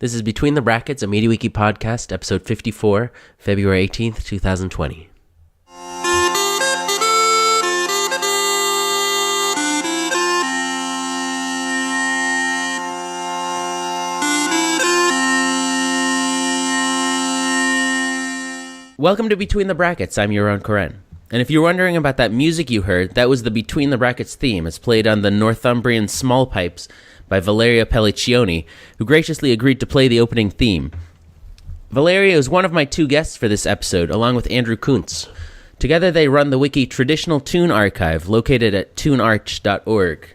This is Between the Brackets, a MediaWiki podcast, episode 54, February 18th, 2020. Welcome to Between the Brackets. I'm Yaron Koren. And if you're wondering about that music you heard, that was the Between the Brackets theme. It's played on the Northumbrian small pipes by Valerio Pelliccioni, who graciously agreed to play the opening theme. Valerio is one of my two guests for this episode, along with Andrew Kuntz. Together they run the wiki Traditional Tune Archive, located at tunearch.org.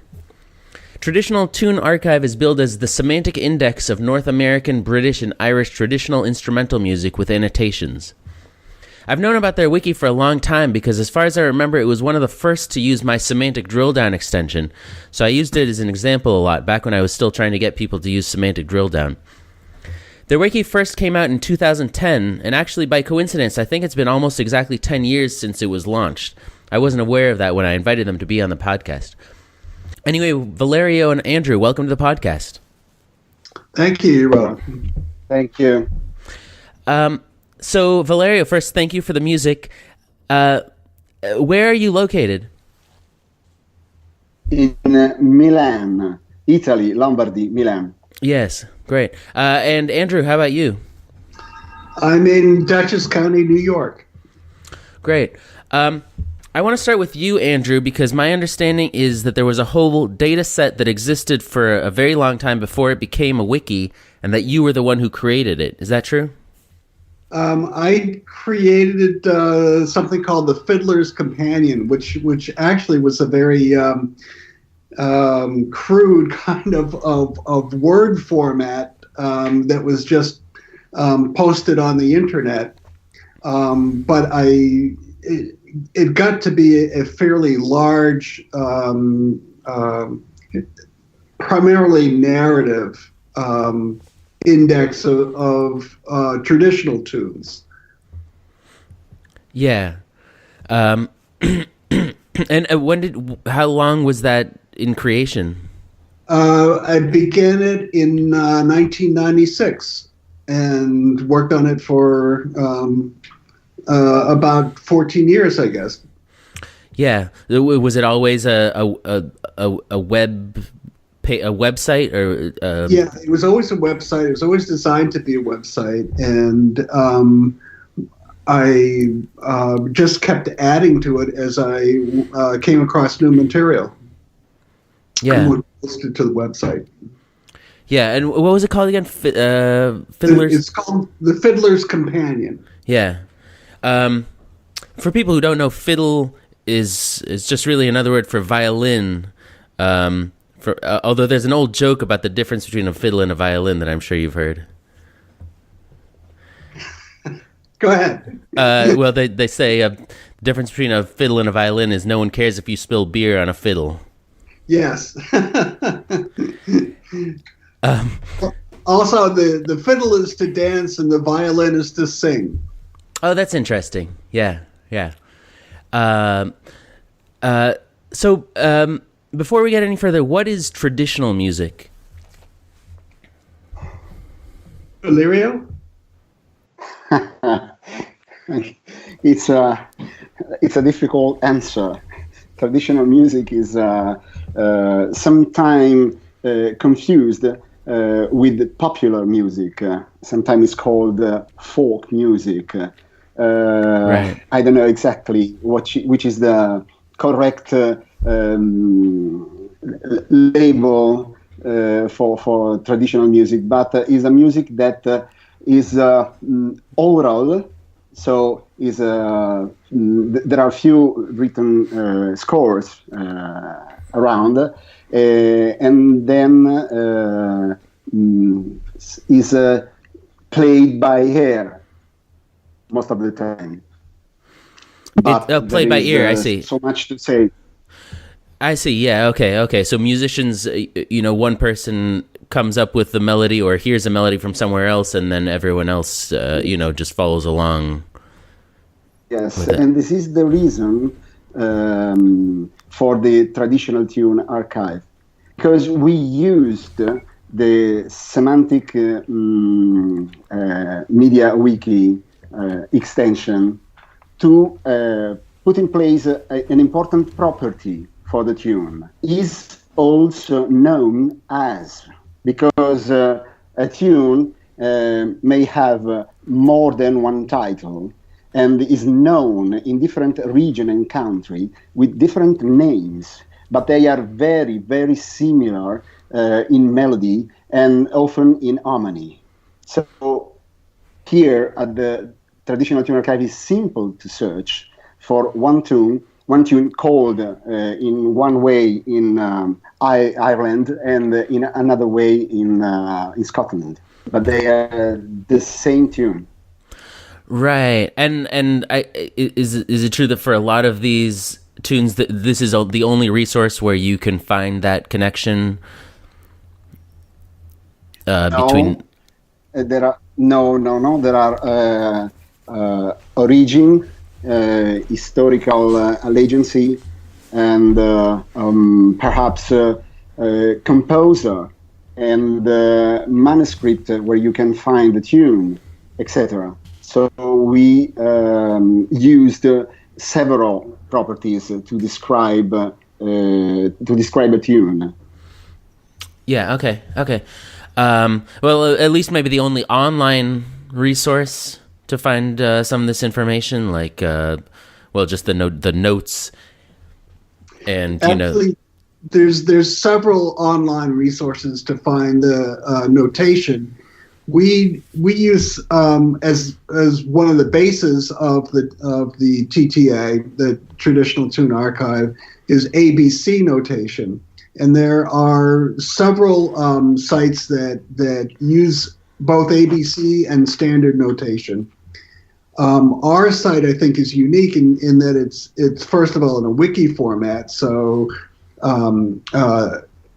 Traditional Tune Archive is billed as the semantic index of North American, British, and Irish traditional instrumental music with annotations. I've known about their wiki for a long time because, as far as I remember, it was one of the first to use my semantic drill down extension, so I used it as an example a lot back when I was still trying to get people to use semantic drill down. Their wiki first came out in 2010, and actually by coincidence, I think it's been almost exactly 10 years since it was launched. I wasn't aware of that when I invited them to be on the podcast. Anyway, Valerio and Andrew, welcome to the podcast. Thank you. Thank you. So, Valerio, first, thank you for the music. Where are you located? In Milan, Italy, Lombardy, Milan. Yes, great. And Andrew, how about you? I'm in Dutchess County, New York. Great. I want to start with you, Andrew, because my understanding is that there was a whole data set that existed for a very long time before it became a wiki, and that you were the one who created it. Is that true? I created something called the Fiddler's Companion, which actually was a very crude kind of word format that was just posted on the internet. But it got to be a fairly large, primarily narrative index of traditional tunes. Yeah. And how long was that in creation? I began it in 1996 and worked on it for about 14 years, I guess. Yeah. Was it always a website or Yeah, it was always a website. It was always designed to be a website, and I just kept adding to it as I came across new material. Yeah, and would post it to the website. Yeah, and what was it called again? Fiddler's. It's called the Fiddler's Companion. Yeah. For people who don't know, fiddle is just really another word for violin. Although there's an old joke about the difference between a fiddle and a violin that I'm sure you've heard. Go ahead. Well, they say the difference between a fiddle and a violin is no one cares if you spill beer on a fiddle. Yes. Also, the fiddle is to dance and the violin is to sing. Oh, that's interesting. Yeah. So, before we get any further, what is traditional music? Valerio? It's a difficult answer. Traditional music is sometimes confused with popular music. Sometimes it's called folk music. Right. I don't know exactly which is the correct label for traditional music, but is a music that is oral. So is there are few written scores around, and then is played by ear most of the time. But played by ear. I see. So much to say. I see. Yeah. Okay. So musicians, one person comes up with the melody or hears a melody from somewhere else, and then everyone else, just follows along. Yes, and this is the reason for the traditional tune archive, because we used the semantic media wiki extension to put in place an important property for the tune. Is also known as, because a tune may have more than one title and is known in different region and country with different names, but they are very, very similar in melody and often in harmony. So here at the Traditional Tune Archive is simple to search for one tune called in one way in Ireland and in another way in Scotland, but they are the same tune. Right, and is it true that for a lot of these tunes that this is the only resource where you can find that connection between? There are there are origin, historical legacy, and perhaps composer and manuscript where you can find the tune, etc. So we used several properties to describe a tune. Yeah. Okay. Well, at least maybe the only online resource to find some of this information, like just the notes, and actually, there's several online resources to find the notation. We use as one of the bases of the TTA, the Traditional Tune Archive, is ABC notation, and there are several sites that use both ABC and standard notation. Our site, I think, is unique in that it's first of all in a wiki format, so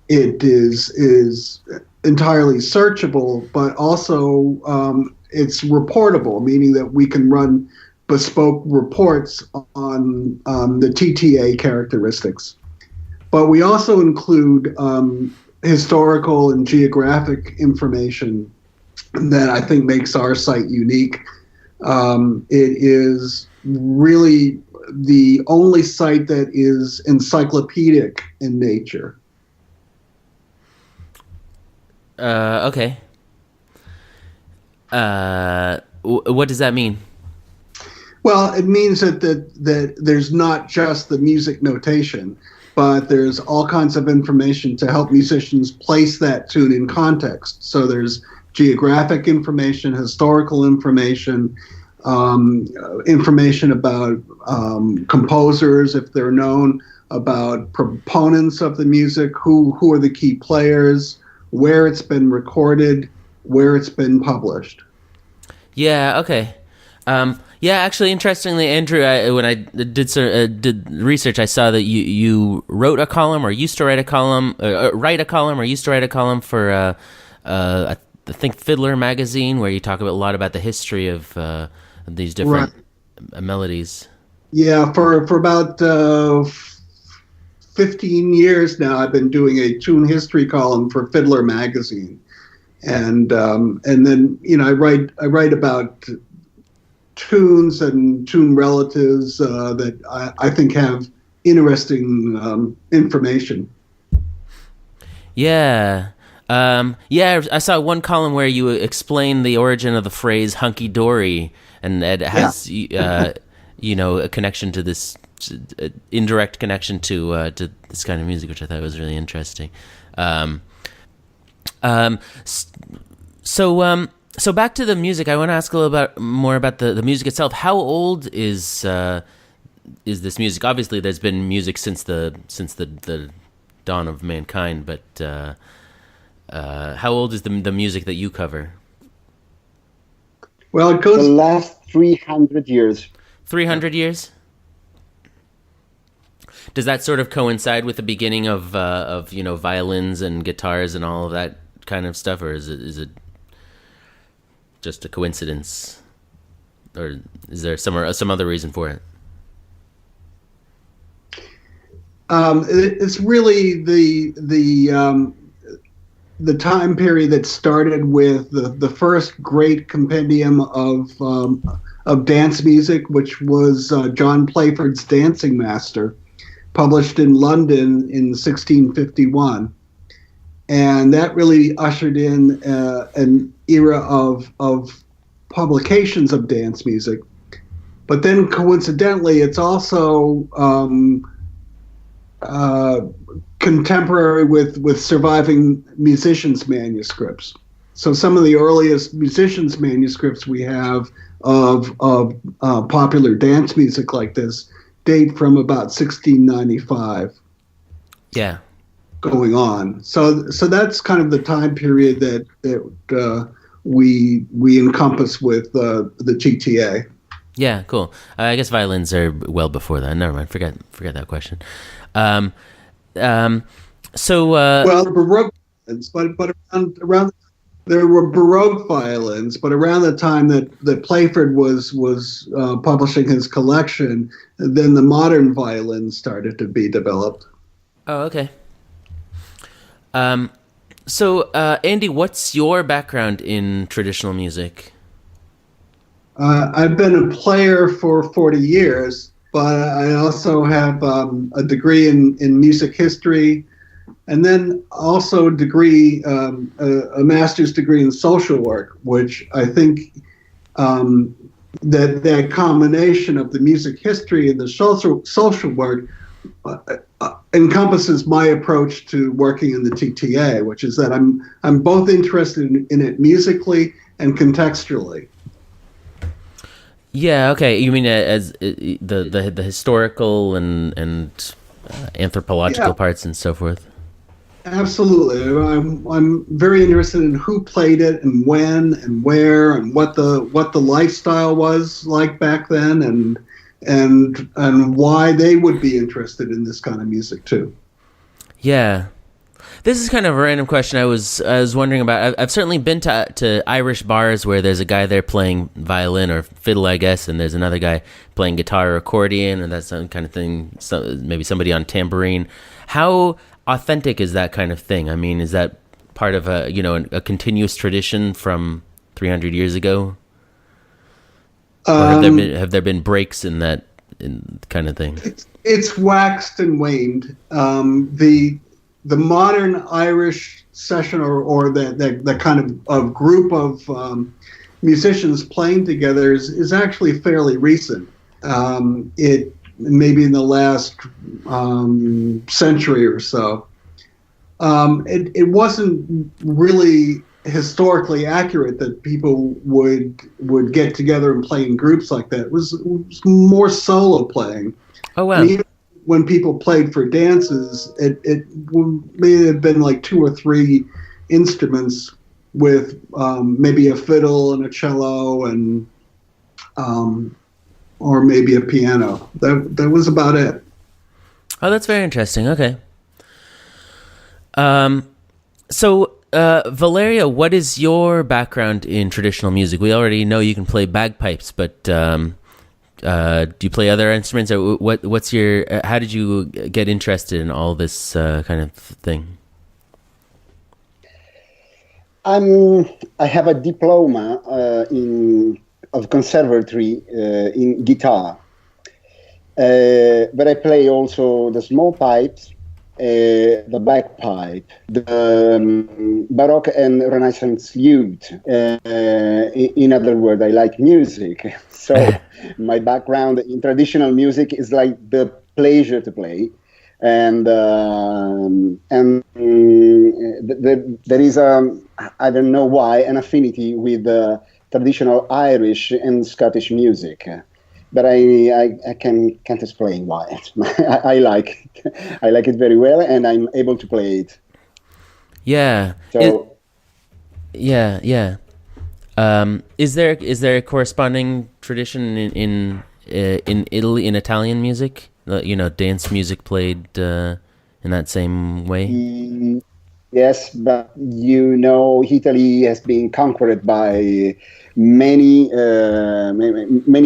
it is entirely searchable, but also it's reportable, meaning that we can run bespoke reports on the TTA characteristics. But we also include historical and geographic information that I think makes our site unique. It is really the only site that is encyclopedic in nature. Okay. What does that mean? Well, it means that there's not just the music notation, but there's all kinds of information to help musicians place that tune in context. So there's geographic information, historical information, information about composers, if they're known, about proponents of the music, who are the key players, where it's been recorded, where it's been published. Yeah, okay. Actually, interestingly, Andrew, when I did research, I saw that you wrote a column, or used to write a column, or used to write a column for I think Fiddler magazine, where you talk a lot about the history of these different melodies. Yeah, for about 15 years now, I've been doing a tune history column for Fiddler magazine, and then I write about tunes and tune relatives that I think have interesting information. Yeah. I saw one column where you explain the origin of the phrase hunky dory, and it has a connection to this indirect connection to this kind of music, which I thought was really interesting. So back to the music. I want to ask a little bit more about the music itself. How old is this music? Obviously, there's been music since the dawn of mankind, but how old is the music that you cover? Well, it goes the last 300 years. 300 years? Does that sort of coincide with the beginning of violins and guitars and all of that kind of stuff, or is it just a coincidence, or is there some other reason for it? It's really the time period that started with the first great compendium of dance music, which was John Playford's Dancing Master, published in London in 1651. And that really ushered in an era of publications of dance music. But then coincidentally, it's also contemporary with surviving musicians' manuscripts. So some of the earliest musicians' manuscripts we have of popular dance music like this date from about 1695. Yeah. Going on. So that's kind of the time period that we encompass with the GTA. Yeah, cool. I guess violins are well before that. Never mind. Forget that question. So well, Baroque violins, but around there were Baroque violins, but around the time that Playford was publishing his collection, then the modern violins started to be developed. Oh, okay. So Andy, what's your background in traditional music? I've been a player for 40 years, but I also have a degree in music history, and then also a master's degree in social work, which I think that combination of the music history and the social work encompasses my approach to working in the TTA, which is that I'm both interested in it musically and contextually. Yeah. Okay. You mean as the historical and anthropological parts and so forth? Absolutely. I'm very interested in who played it and when and where and what the lifestyle was like back then and why they would be interested in this kind of music too. Yeah. This is kind of a random question I was wondering about. I've certainly been to Irish bars where there's a guy there playing violin or fiddle, I guess, and there's another guy playing guitar or accordion, and that's some kind of thing. So maybe somebody on tambourine. How authentic is that kind of thing? I mean, is that part of a continuous tradition from 300 years ago? Or have there been breaks in that kind of thing? It's waxed and waned. The modern Irish session or that kind of group of musicians playing together is actually fairly recent. It maybe in the last century or so. It wasn't really historically accurate that people would get together and play in groups like that. It was more solo playing. Oh wow! And even when people played for dances, it may have been like 2 or 3 instruments with maybe a fiddle and a cello and or maybe a piano. That was about it. Oh, that's very interesting. Okay. So, Valerio, what is your background in traditional music? We already know you can play bagpipes, but do you play other instruments? Or what's your? How did you get interested in all this kind of thing? I have a diploma of conservatory in guitar, but I play also the small pipes, the bagpipe, the Baroque and Renaissance lute. In other words, I like music. So my background in traditional music is like the pleasure to play. And there is I don't know why, an affinity with traditional Irish and Scottish music. But I can't explain why. I like it very well, and I'm able to play it. Yeah. So yeah. Is there a corresponding tradition in Italy, in Italian music? Dance music played in that same way? Yes, but Italy has been conquered by many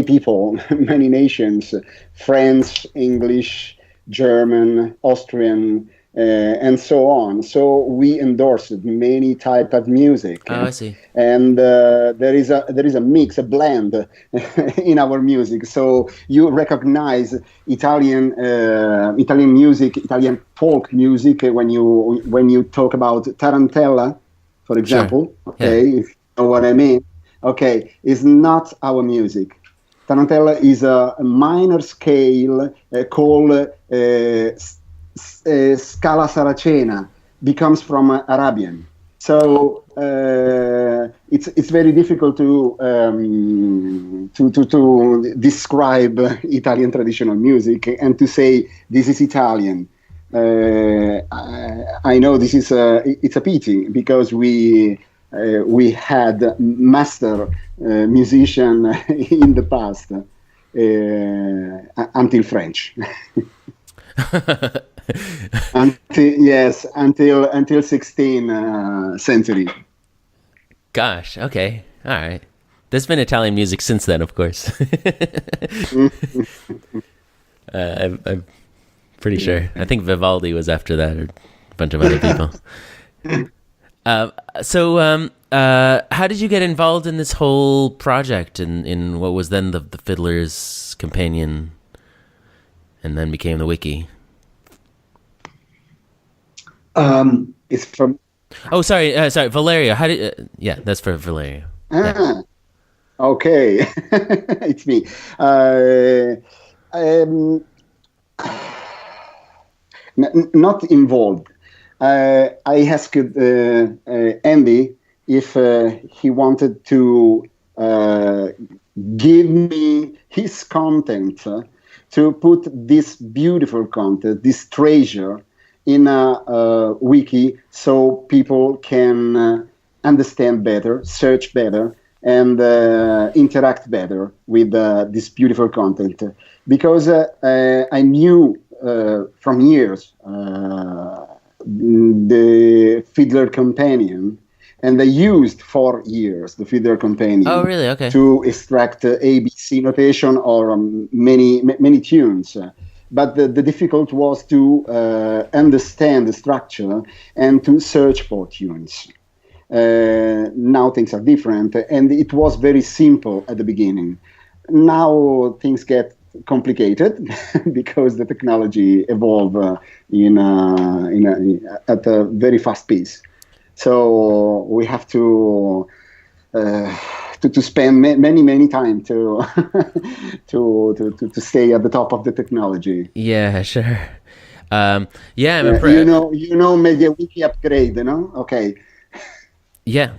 people, many nations: French, English, German, Austrian, and so on. So we endorsed many type of music. Oh, I see. And there is a mix, a blend in our music. So you recognize Italian music, Italian folk music when you talk about tarantella, for example. Sure. Okay, Yeah. if you know what I mean. Okay, it's not our music. Tarantella is a minor scale called Scala Saracena, becomes from Arabian. So it's very difficult to describe Italian traditional music and to say this is Italian. I know this is it's a pity because we had master musician in the past until French. until 16th century. Gosh. Okay. All right. There's been Italian music since then, of course. I'm pretty sure. I think Vivaldi was after that, or a bunch of other people. So, how did you get involved in this whole project in what was then the Fiddler's Companion, and then became the wiki? It's from. Oh, sorry, Valerio. How did? Yeah, that's for Valerio. Yeah. Okay, it's me. Not involved. I asked Andy if he wanted to give me his content to put this beautiful content, this treasure, in a wiki so people can understand better, search better, and interact better with this beautiful content. Because I knew from years the Fiddler Companion, and I used for years the Fiddler Companion. Oh, really? Okay. To extract ABC notation or many tunes. But the difficult was to understand the structure and to search for tunes. Now things are different, and it was very simple at the beginning. Now things get complicated because the technology evolve at a very fast pace. So we have to spend many time to stay at the top of the technology. Yeah, sure. I'm impressed. You know, Mediawiki upgrade, Okay. Yeah.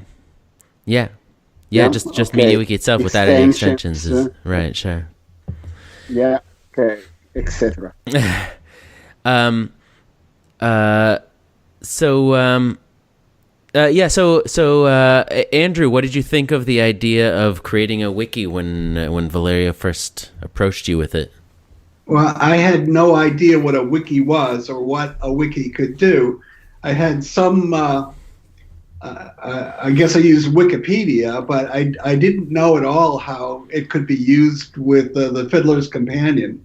Just okay. Mediawiki itself without any extensions is right. Sure. Yeah. Okay. Etc. So Andrew, what did you think of the idea of creating a wiki when Valerio first approached you with it? Well, I had no idea what a wiki was or what a wiki could do. I had some, I guess I used Wikipedia, but I didn't know at all how it could be used with the Fiddler's Companion.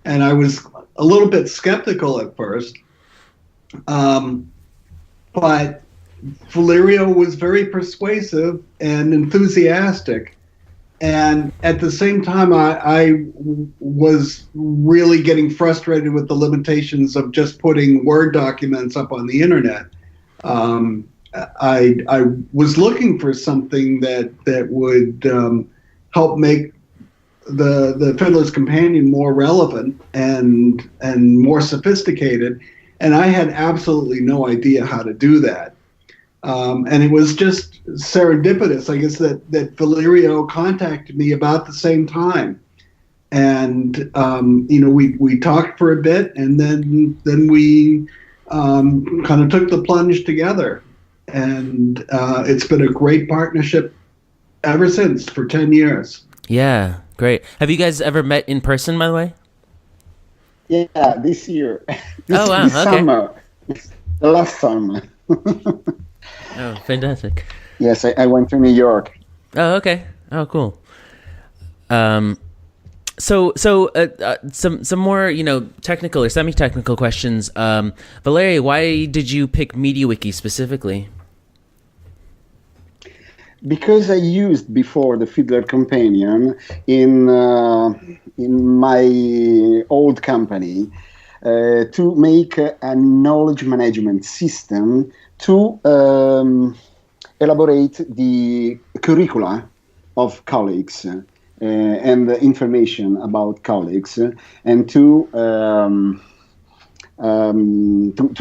And I was a little bit skeptical at first. But Valerio was very persuasive and enthusiastic. And at the same time, I was really getting frustrated with the limitations of just putting Word documents up on the internet. I was looking for something that would help make the Fiddler's Companion more relevant and more sophisticated. And I had absolutely no idea how to do that. And it was just serendipitous, I guess, that Valerio contacted me about the same time. And, we talked for a bit, and then we kind of took the plunge together. And it's been a great partnership ever since, for 10 years. Yeah, great. Have you guys ever met in person, by the way? Yeah, this year. Wow, this okay. summer. The last summer. Oh, fantastic. Yes, I went to New York. Oh, okay. Oh, cool. Some more, technical or semi-technical questions. Valerio, why did you pick MediaWiki specifically? Because I used before the Fiddler companion in my old company to make a knowledge management system to elaborate the curricula of colleagues and the information about colleagues, and to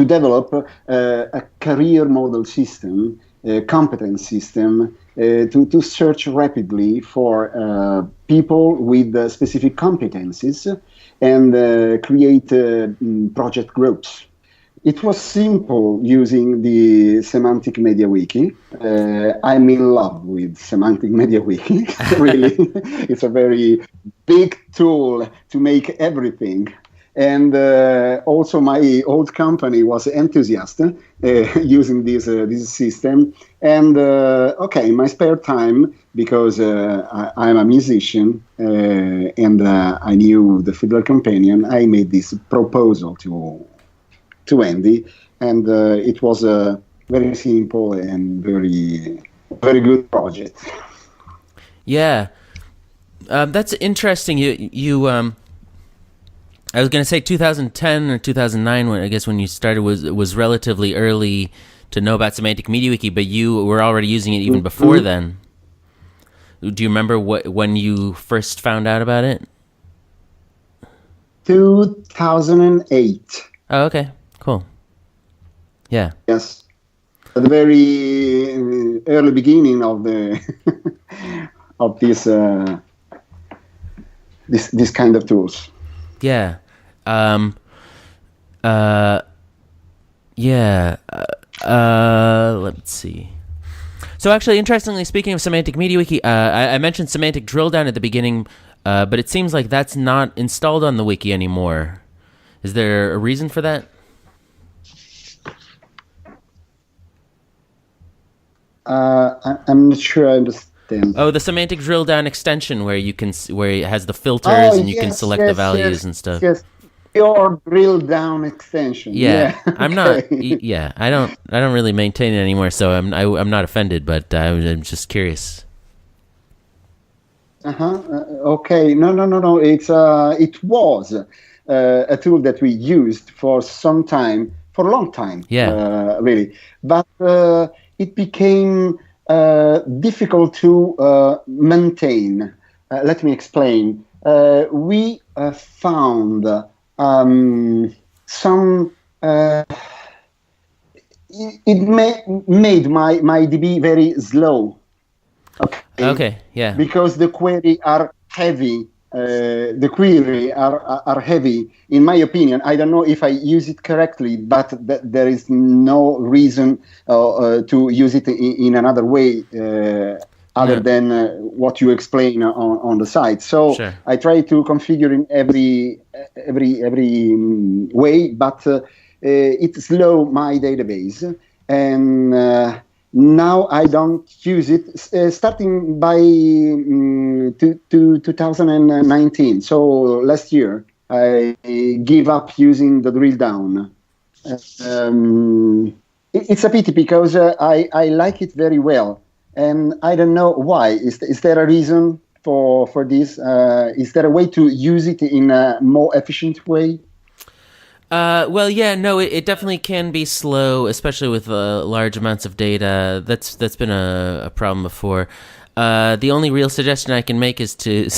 develop a career model system, a competence system, to search rapidly for people with specific competencies and create project groups. It was simple using the Semantic MediaWiki. I'm in love with Semantic MediaWiki. Really, it's a very big tool to make everything. And also my old company was enthusiastic using this system. And in my spare time, because I'm a musician and I knew the Fiddler companion, I made this proposal to Andy, and it was a very simple and very good project. Yeah, that's interesting. You I was going to say 2010 or 2009, when you started, was relatively early to know about Semantic MediaWiki, but you were already using it even before then. Do you remember when you first found out about it? 2008. Oh, okay. Cool. Yeah. Yes. At the very early beginning of the of this kind of tools. Yeah. Let's see. So actually, interestingly, speaking of Semantic MediaWiki, I mentioned Semantic Drill Down at the beginning, but it seems like that's not installed on the wiki anymore. Is there a reason for that? I'm not sure I understand. Oh, the Semantic Drill Down extension where it has the filters and you can select the values and stuff. Yes, your drill down extension. Yeah. Okay. I'm not. Yeah, I don't really maintain it anymore, so I'm not offended, but I'm just curious. Okay. No. It was a tool that we used for some time, for a long time. Yeah. Really, but it became difficult to maintain. Let me explain. We found some. It made my DB very slow. Okay. Yeah. Because the query are heavy. The query are heavy, in my opinion. I don't know if I use it correctly, but there is no reason to use it in another way other than what you explain on the site. So sure. I try to configure in every way, but it slow my database, and now I don't use it, starting by 2019. So last year, I give up using the drill down. It's a pity because I like it very well, and I don't know why. Is there a reason for this? Is there a way to use it in a more efficient way? Well, yeah, no, it definitely can be slow, especially with large amounts of data. That's been a problem before. The only real suggestion I can make is to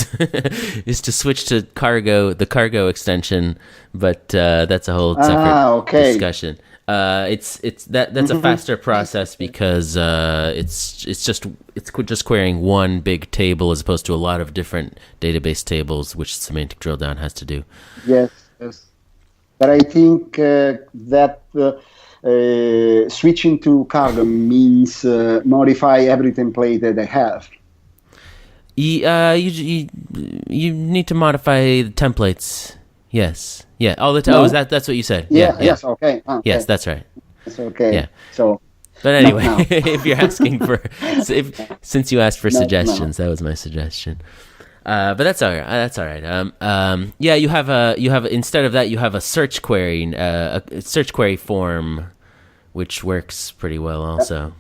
is to switch to the cargo extension, but that's a whole separate discussion. That's a faster process because it's just querying one big table as opposed to a lot of different database tables, which Semantic Drill Down has to do. Yes. But I think that switching to cargo means modify every template that I have. You need to modify the templates. Yes. Yeah. All the time. No? Oh, that's what you said. Yeah. Yes. Okay. Yes, that's right. That's okay. Yeah. So. But anyway, if you're asking for, since you asked for suggestions, that was my suggestion. But that's all right. That's all right. Yeah, you have instead of that, you have a search query, a search query form, which works pretty well also.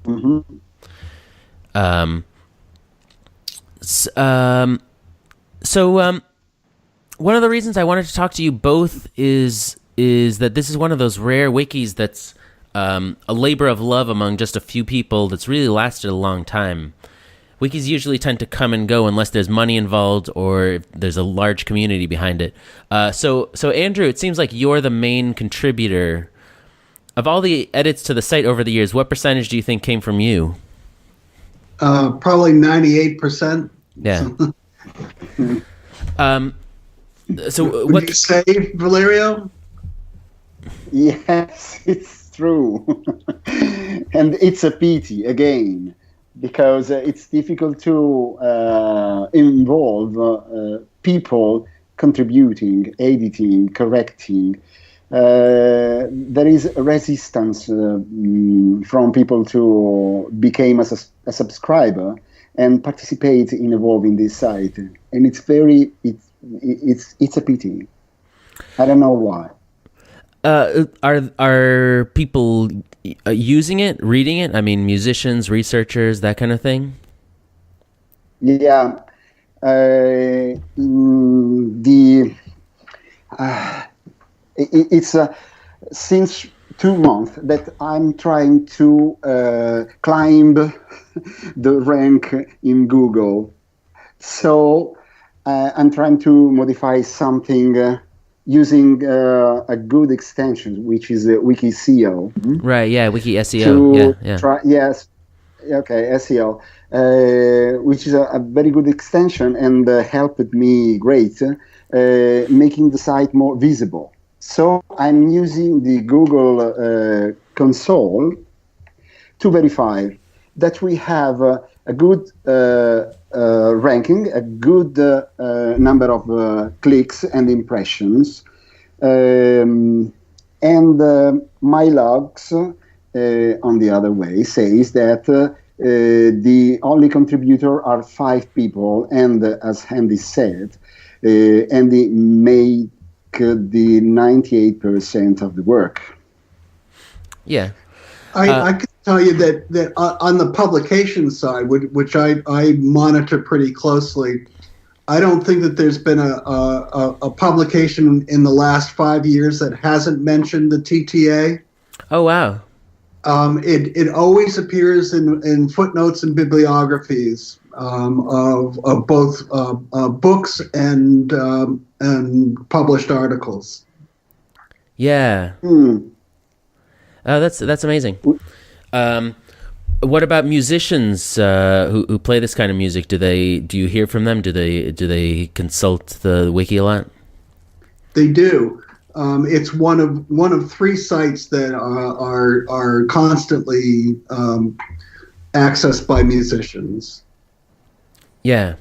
Mm-hmm. So one of the reasons I wanted to talk to you both is that this is one of those rare wikis that's a labor of love among just a few people that's really lasted a long time. Wikis usually tend to come and go unless there's money involved or if there's a large community behind it. So Andrew, it seems like you're the main contributor. Of all the edits to the site over the years, what percentage do you think came from you? Probably 98%. Yeah. So Would you say, Valerio? Yes, it's true. And it's a pity, again, because it's difficult to involve people contributing, editing, correcting. There is a resistance from people to become a subscriber and participate in evolving this site, and it's a pity. I don't know why. Are people using it, reading it? I mean, musicians, researchers, that kind of thing. Yeah, it's since 2 months that I'm trying to climb the rank in Google. So I'm trying to modify something using a good extension, which is Wiki SEO. Right, yeah, Wiki SEO. Yes, okay, SEO, which is a very good extension and helped me great, making the site more visible. So I'm using the Google console to verify that we have a good ranking, a good number of clicks and impressions. And my logs, on the other way, says that the only contributor are 5 people, and as Andy said, Andy made the 98% of the work. Yeah. I can tell you that on the publication side, which I monitor pretty closely, I don't think that there's been a publication in the last 5 years that hasn't mentioned the TTA. Oh, wow. It always appears in footnotes and bibliographies of both books and published articles. Yeah. Oh, that's amazing. What about musicians who play this kind of music? Do you hear from them? Do they consult the wiki a lot? They do. It's one of 3 sites that are constantly accessed by musicians. Yeah.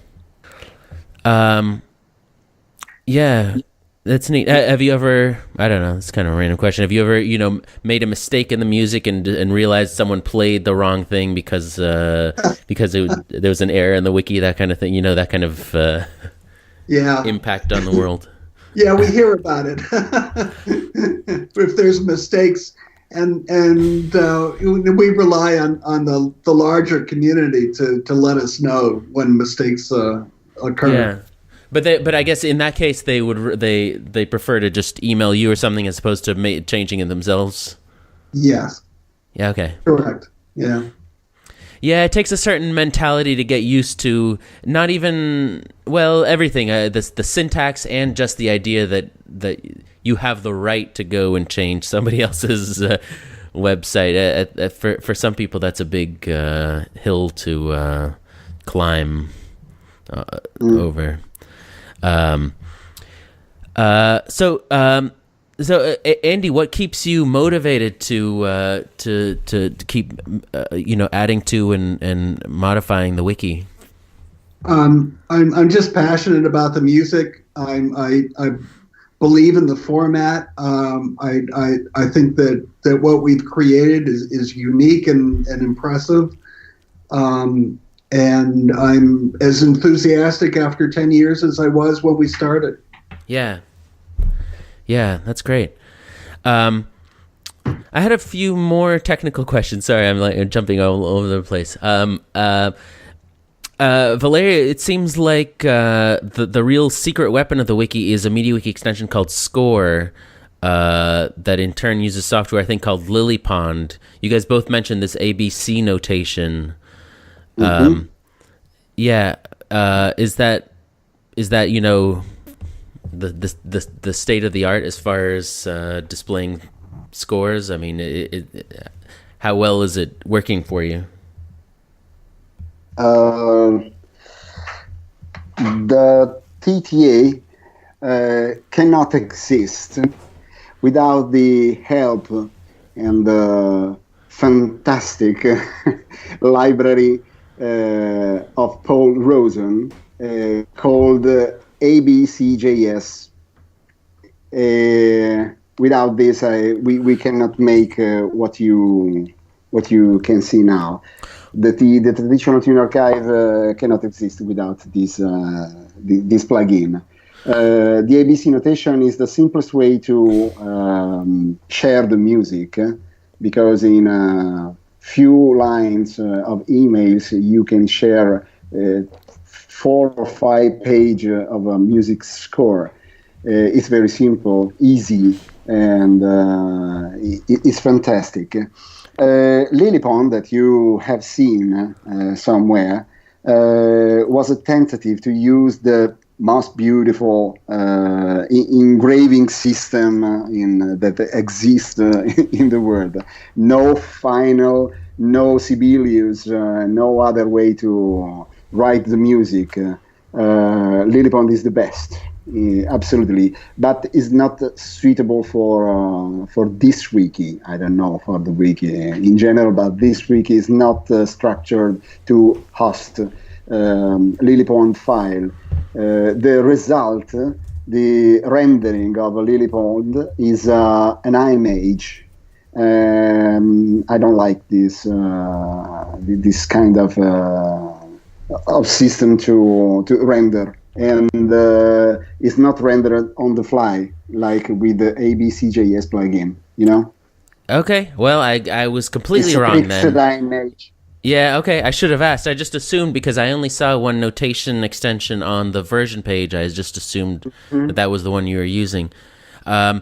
Yeah. That's neat. Have you ever, I don't know, it's kind of a random question. Have you ever, made a mistake in the music and realized someone played the wrong thing because there was an error in the wiki, that kind of thing, that kind of impact on the world? Yeah, we hear about it. If there's mistakes, and we rely on the larger community to let us know when mistakes occur. Yeah. But I guess in that case they prefer to just email you or something as opposed to changing it themselves. Yes. Yeah. Okay. Correct. Yeah. Yeah, it takes a certain mentality to get used to not even everything, the syntax and just the idea that you have the right to go and change somebody else's website. For some people, that's a big hill to climb over. So Andy, what keeps you motivated to keep adding to and modifying the wiki? I'm just passionate about the music. I believe in the format. I think that what we've created is unique and impressive. And and I'm as enthusiastic after 10 years as I was when we started. Yeah, that's great. I had a few more technical questions. Sorry, I'm jumping all over the place. Valerio, it seems like the real secret weapon of the wiki is a MediaWiki extension called Score, that in turn uses software I think called LilyPond. You guys both mentioned this ABC notation. Mm-hmm. Is that the state of the art as far as displaying scores? I mean, how well is it working for you? The TTA cannot exist without the help and the fantastic library of Paul Rosen called abcjs. Without this, we cannot make what you can see now. The traditional tune archive cannot exist without this plugin. The ABC notation is the simplest way to share the music, because in a few lines of emails you can share 4 or 5 pages of a music score. It's very simple, easy, and it's fantastic. LilyPond, that you have seen somewhere, was a tentative to use the most beautiful engraving system that exists in the world. No final, no Sibelius, no other way to write the music. LilyPond is the best. Absolutely, but is not suitable for this wiki. I don't know for the wiki in general, but this wiki is not structured to host LilyPond file. The result, the rendering of a LilyPond is an image. I don't like this kind of system to render. And it's not rendered on the fly like with the abcjs plugin, Okay, well, I was completely wrong then. Image. Yeah, okay, I should have asked. I just assumed, because I only saw one notation extension on the version page, I just assumed that was the one you were using. I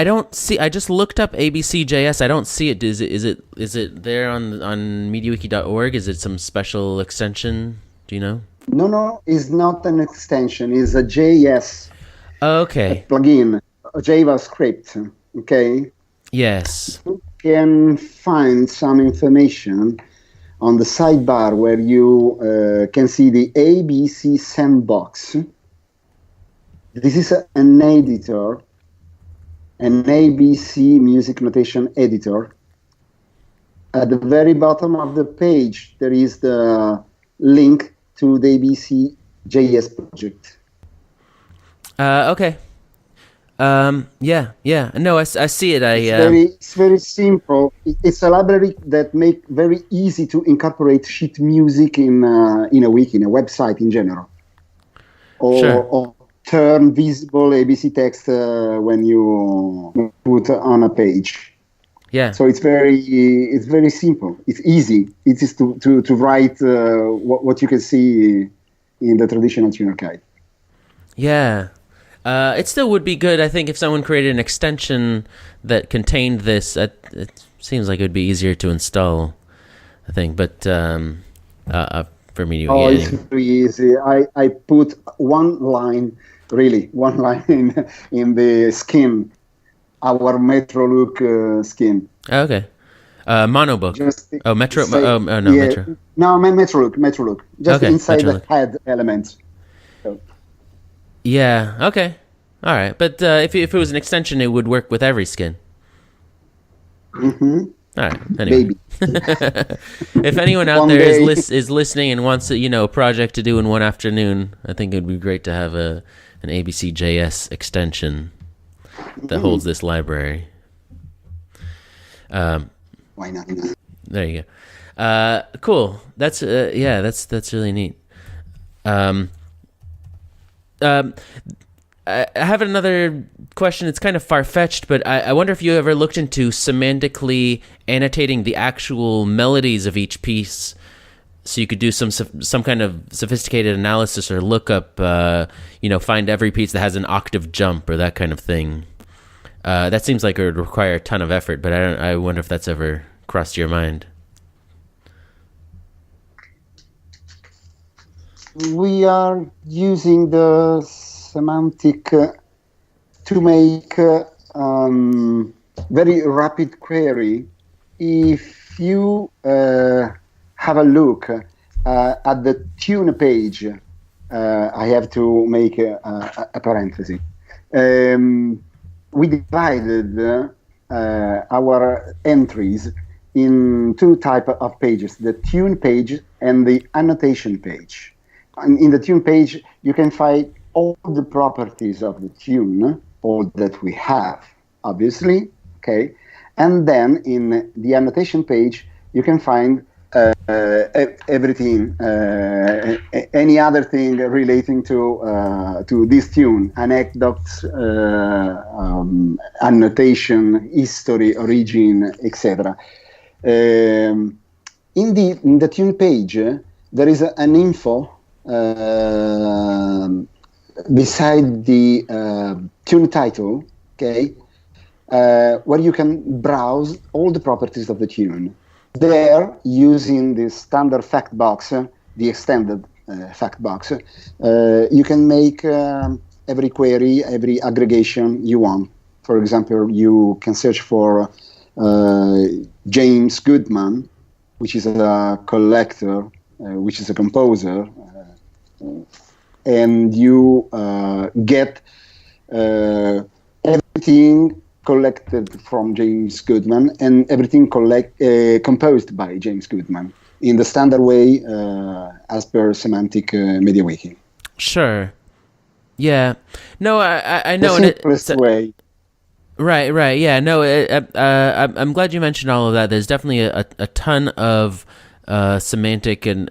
don't see. I just looked up abcjs. I don't see it. Is it there on mediawiki.org? Is it some special extension? Do you know? No, it's not an extension. It's a JS plugin, a JavaScript. Okay. Yes. You can find some information on the sidebar where you can see the ABC sandbox. This is an editor, an ABC music notation editor. At the very bottom of the page, there is the link to the abcjs project. Okay. Yeah. No, I see it. It's very simple. It's a library that make very easy to incorporate sheet music in a wiki, in a website in general, or turn visible ABC text when you put on a page. Yeah. So it's very simple. It's easy. It is to write what you can see in the traditional tune archive. Yeah. It still would be good, I think, if someone created an extension that contained this. It seems like it would be easier to install, I think. But for me, it's very easy. I put one line in the skin. Our Metrolook skin. Okay. Monobook. Metro. No, Metro. No, Metrolook. Just inside Metrolook. The head element. So. Yeah. Okay. All right. But if it was an extension, it would work with every skin. Mm-hmm. All right. Anyway. Maybe. If anyone out there is listening and wants a project to do in one afternoon, I think it would be great to have an abcjs extension that holds this library. Why not? There you Cool. That's that's really neat. Um, I have another question. It's kind of far-fetched, but I wonder if you ever looked into semantically annotating the actual melodies of each piece, so you could do some kind of sophisticated analysis or look up, find every piece that has an octave jump or that kind of thing. That seems like it would require a ton of effort, but I wonder if that's ever crossed your mind. We are using the semantic to make very rapid query. If you have a look at the tune page, I have to make a parenthesis. We divided our entries in two types of pages, the tune page and the annotation page. And in the tune page, you can find all the properties of the tune, all that we have, obviously, okay? And then in the annotation page, you can find everything, any other thing relating to this tune, anecdotes, annotation, history, origin, etc. In the tune page, there is an info beside the tune title, okay, where you can browse all the properties of the tune. There, using the standard fact box, the extended fact box, you can make every query, every aggregation you want. For example, you can search for James Goodman, which is a collector, which is a composer, and you get everything collected from James Goodman and everything composed by James Goodman in the standard way as per Semantic MediaWiki. Sure. Yeah. No, I know. The simplest way. Right. Yeah. No, I'm glad you mentioned all of that. There's definitely a ton of semantic and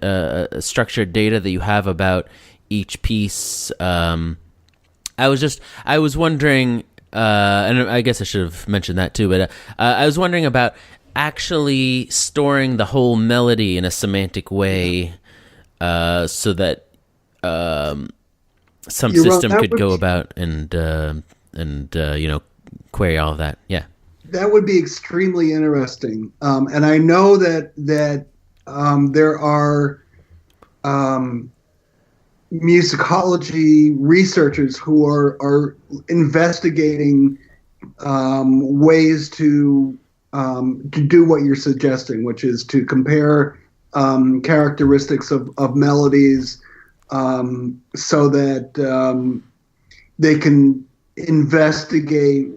structured data that you have about each piece. I was wondering, and I guess I should have mentioned that too, but I was wondering about actually storing the whole melody in a semantic way, so that some system could go about and query all of that. Yeah, that would be extremely interesting. And I know that there are musicology researchers who are investigating ways to do what you're suggesting, which is to compare characteristics of melodies, so that they can investigate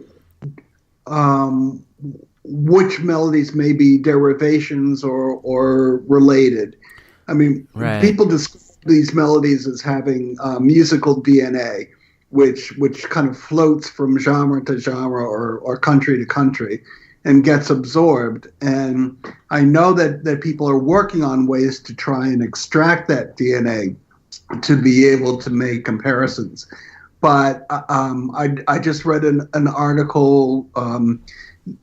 which melodies may be derivations or related. I mean, right. People describe these melodies as having musical DNA, which kind of floats from genre to genre or country to country and gets absorbed. And I know that people are working on ways to try and extract that DNA to be able to make comparisons. But I just read an article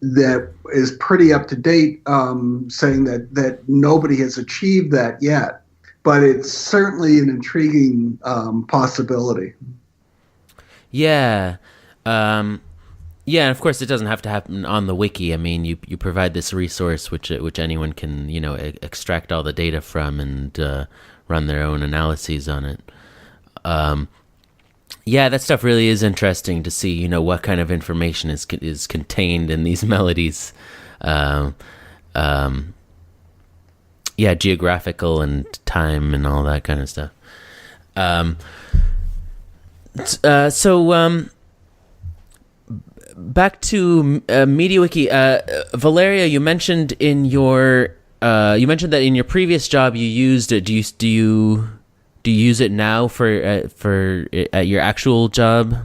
that is pretty up to date, saying that nobody has achieved that yet. But it's certainly an intriguing possibility. Yeah. And of course it doesn't have to happen on the wiki. I mean, you provide this resource which anyone can, extract all the data from and run their own analyses on it. Yeah, that stuff really is interesting to see, what kind of information is contained in these melodies. Yeah, geographical and time and all that kind of stuff. So back to MediaWiki. Valerio, you mentioned in your that in your previous job you used it. Do you use it now for at your actual job?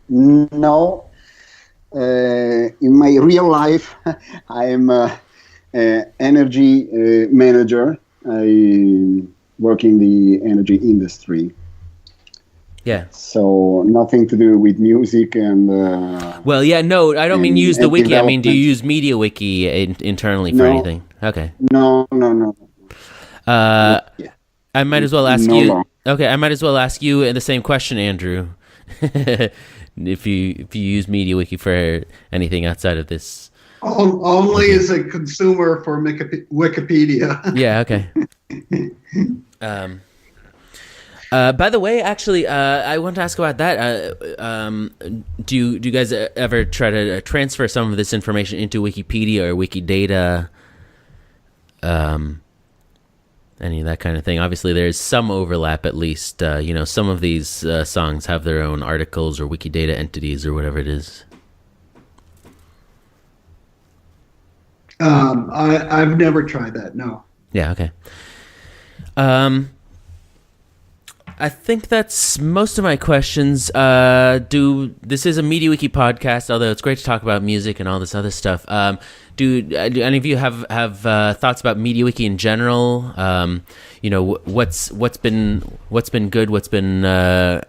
No. In my real life, I'm energy manager. I work in the energy industry. Yeah. So nothing to do with music and. Well, yeah, no, I don't mean use the wiki. I mean, do you use MediaWiki internally for anything? Okay. No. I might as well ask No, you. no. Okay, I might as well ask you the same question, Andrew. if you use MediaWiki for anything outside of this. Only as a consumer for Wikipedia. Yeah. Okay. By the way, actually, I want to ask about that. Do you guys ever try to transfer some of this information into Wikipedia or Wikidata? Any of that kind of thing. Obviously, there's some overlap, at least. Some of these songs have their own articles or Wikidata entities or whatever it is. I've never tried that. No. Yeah. Okay. I think that's most of my questions. This is a MediaWiki podcast, although it's great to talk about music and all this other stuff. Do any of you have thoughts about MediaWiki in general? What's been good? What's been a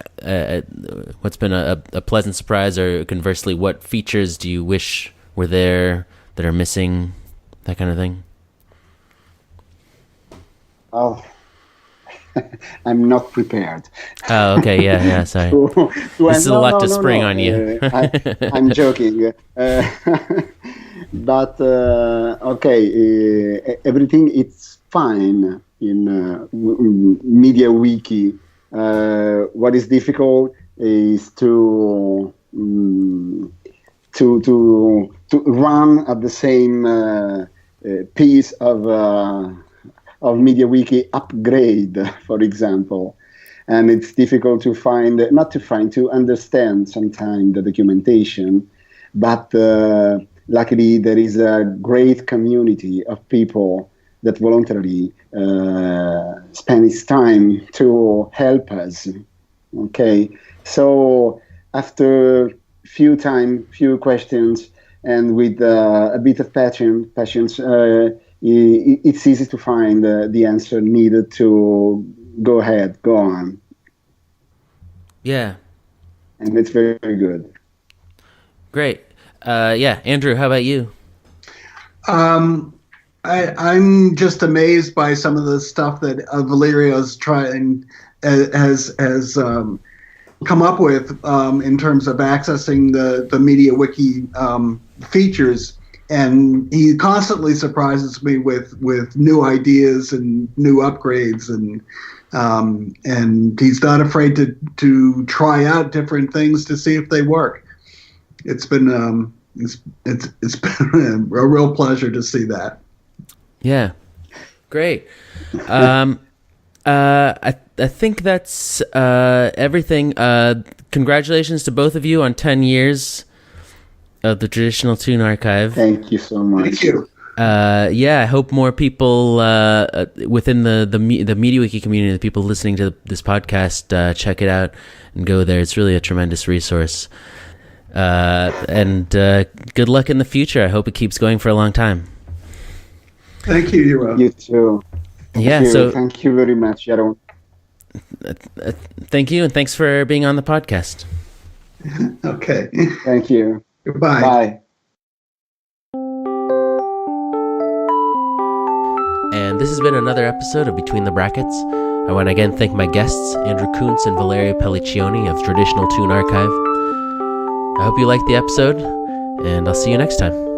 pleasant surprise, or conversely, what features do you wish were there that are missing? That kind of thing. Oh. I'm not prepared. Oh, okay, yeah, sorry. This is a lot to spring on you. I'm joking. But okay, everything is fine in MediaWiki. What is difficult is to run at the same piece of MediaWiki upgrade, for example. And it's difficult to to understand sometimes the documentation, but luckily there is a great community of people that voluntarily spend its time to help us. Okay, so after few questions and with a bit of patience, it's easy to find the answer needed to go on. Yeah. And it's very, very good. Great. Andrew, how about you? I'm just amazed by some of the stuff that Valerio's trying has come up with in terms of accessing the MediaWiki features. And he constantly surprises me with new ideas and new upgrades, and he's not afraid to try out different things to see if they work. It's been it's been a real pleasure to see that. Yeah, great. I think that's everything. Congratulations to both of you on 10 years of the Traditional Tune Archive. Thank you so much. Thank you. I hope more people within the MediaWiki community, the people listening to this podcast, check it out and go there. It's really a tremendous resource. And good luck in the future. I hope it keeps going for a long time. Thank you, Yaron. You too. Thank you very much, Yaron. Thank you, and thanks for being on the podcast. Okay. Thank you. Goodbye. Bye. And this has been another episode of Between the Brackets. I want to again thank my guests, Andrew Kuntz and Valerio Pelliccioni of Traditional Tune Archive. I hope you liked the episode, and I'll see you next time.